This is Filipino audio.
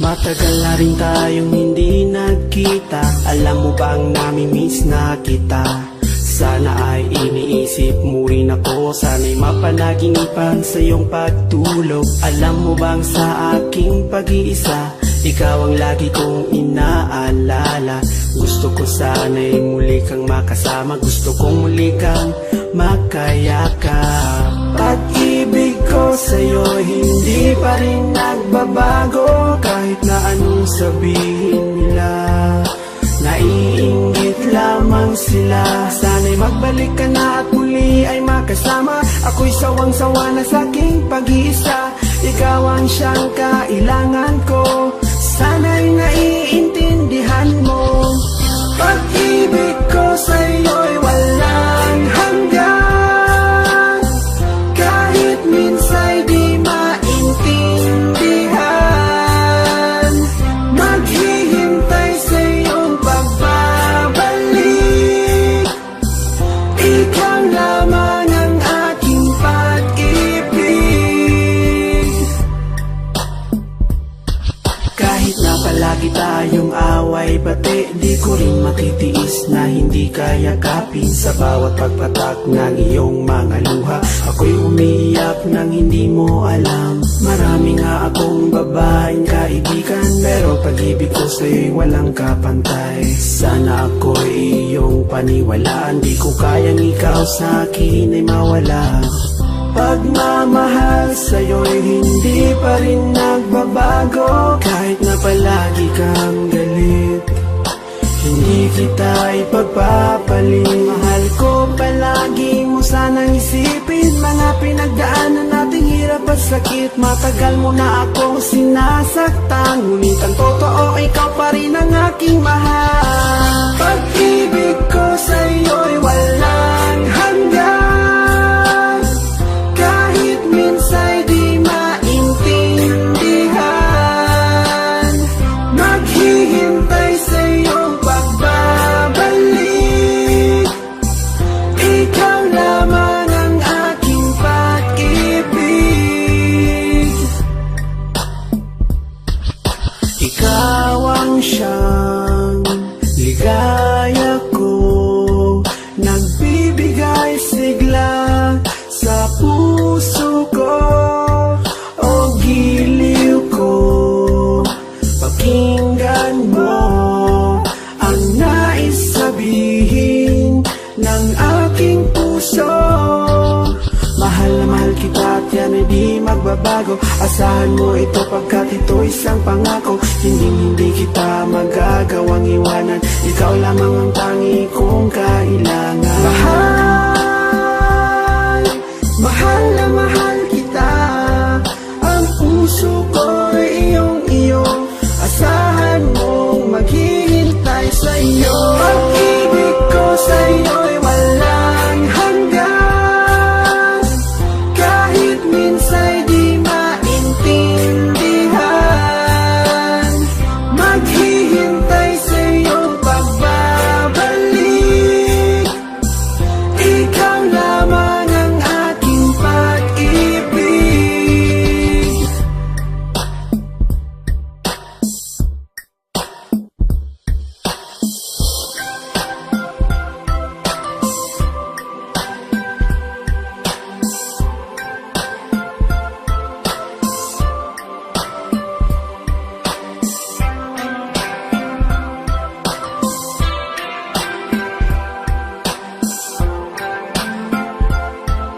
Matagal na rin tayong hindi nagkita. Alam mo bang nami-miss na kita? Sana ay iniisip mo rin ako. Sana'y mapanaginipan sa iyong pagtulog. Alam mo bang sa aking pag-iisa, ikaw ang lagi kong inaalala. Gusto ko sana'y muli kang makasama. Gusto kong muli kang makayakap. Pag-ibig ko sa'yo hindi pa rin nagbabago. Kahit na anong sabihin nila, naiinggit lamang sila. Sana'y magbalik ka na at muli ay makasama. Ako'y sawang-sawa na sa aking pag-iisa. Ikaw ang siyang kailangan ko. Sana'y naiintindihan mo. Pag-ibig ko sa'yo'y walang hanggan. Kahit minsa'y di maintindihan, maghihintay sa iyong pagbabalik. Ikaw lamang ang aking pag-ibig. Kahit na palagi tayong away bate, di ko rin matitiis na hindi kayakapin. Sa bawat pagpatak ng iyong mga luha, ako'y umiiyak nang hindi mo alam. Marami nga akong babaeng kaibigan, pero pag-ibig ko sa'yo'y walang kapantay. Sana ako'y iyong paniwalaan, di ko kayang ikaw sa akin ay mawala. Pagmamahal sa'yo'y hindi pa rin nagbabago. Kahit na palagi kang galit, hindi kita ipagpapalit. Mahal ko palagi mo sanang isipin mga pinagdaanan nating hirap at sakit. Matagal mo na akong sinasaktan, ngunit ang totoo ikaw pa rin ang aking mahal. Pag-ibig ko sa'yo'y walang hanggan. Kahit minsa'y di maintindihan, maghihintay sa iyong pagbabalik. Ikaw lamang ang aking pag-ibig. Ikaw ang siyang ligaya ko, nagbibigay sigla sa puso ko. O giliw ko, pakinggan mo ang nais sabihin ng aking puso. Mahal na mahal kita at yan ay di magbabago. Asahan mo ito pagkat ito isang pangako. Hindi kita magagawang iwanan. Ikaw lamang ang tangi kong kailangan. Mahal, mahal na mahal